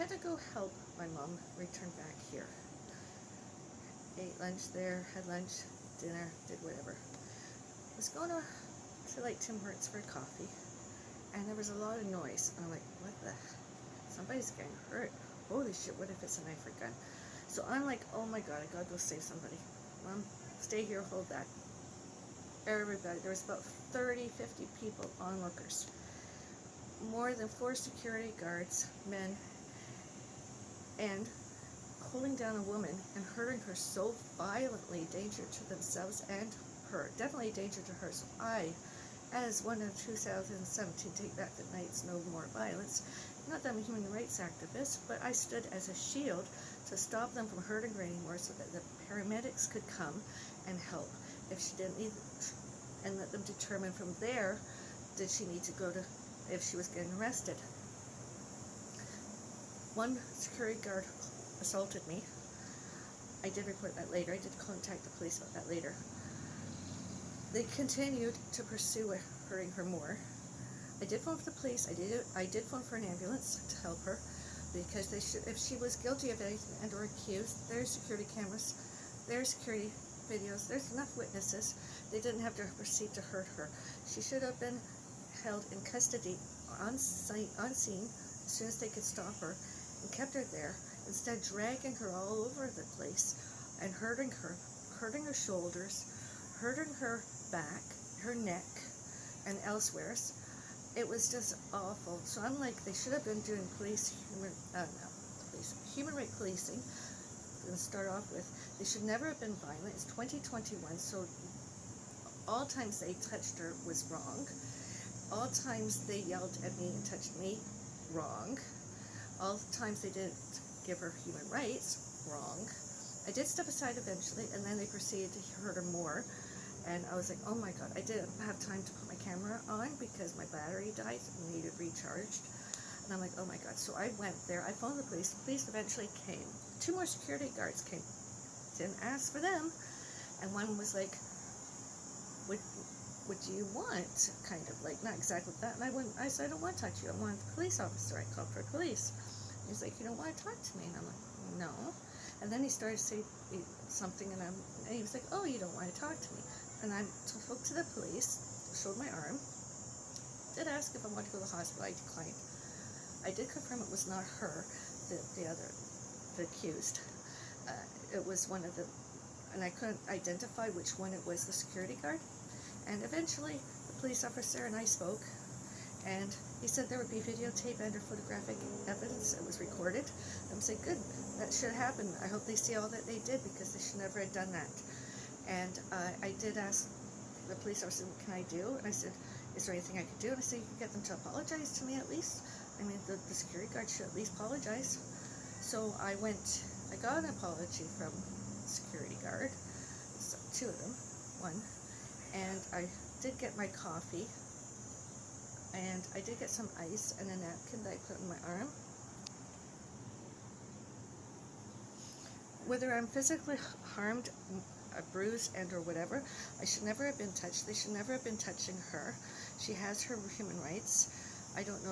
had to go help my mom return back here. Ate lunch there, had lunch, dinner, did whatever. Was going to like Tim Hortons for coffee, and there was a lot of noise. And I'm like, what the? Somebody's getting hurt. Holy shit, what if it's a knife or gun? So I'm like, oh my god, I gotta go save somebody. Mom, stay here, hold that. Everybody, there was about 30, 50 people, onlookers. More than 4 security guards, men, and holding down a woman and hurting her so violently, danger to themselves and her. Definitely a danger to her. So I, as one of 2017 Take Back the Night's No More Violence, not that I'm a human rights activist, but I stood as a shield to stop them from hurting her anymore so that the paramedics could come and help if she didn't need, and let them determine from there, did she need to go to, if she was getting arrested. One security guard assaulted me. I did report that later. I did contact the police about that later. They continued to pursue hurting her more. I did phone for the police. I did phone for an ambulance to help her, because they should, if she was guilty of anything and or accused, there's security cameras, there's security videos, there's enough witnesses. They didn't have to proceed to hurt her. She should have been held in custody on site, on scene, as soon as they could stop her, and kept her there, instead dragging her all over the place and hurting her shoulders, hurting her back, her neck, and elsewhere. It was just awful. So I'm like, they should have been doing human rights policing. To start off with, they should never have been violent. It's 2021, so all times they touched her was wrong. All times they yelled at me and touched me, wrong. All times they didn't give her human rights, wrong. I did step aside eventually, and then they proceeded to hurt her more. And I was like, oh my god, I didn't have time to put my camera on because my battery died and needed recharged. And I'm like, oh my god. So I went there, I phoned the police. The police eventually came. 2 more security guards came. Didn't ask for them. And one was like, what do you want? Kind of like, not exactly that. And I said, I don't want to talk to you. I want the police officer. I called for police. He's like, you don't want to talk to me? And I'm like, no. And then he started to say something, and he was like, oh, you don't want to talk to me? And I spoke to the police, showed my arm, did ask if I wanted to go to the hospital. I declined. I did confirm it was not her, the accused. It was one of the, and I couldn't identify which one it was, the security guard. And eventually, the police officer and I spoke, and he said there would be videotape and or photographic evidence that was recorded. I'm saying, good, that should happen. I hope they see all that they did, because they should never have done that. And I did ask the police officer, what can I do? And I said, is there anything I could do? And I said, you can get them to apologize to me at least. I mean, the security guard should at least apologize. So I got an apology from the security guard, so 2 of them, one. And I did get my coffee, and I did get some ice and a napkin that I put in my arm. Whether I'm physically harmed, bruised, and or whatever, I should never have been touched. They should never have been touching her. She has her human rights. I don't know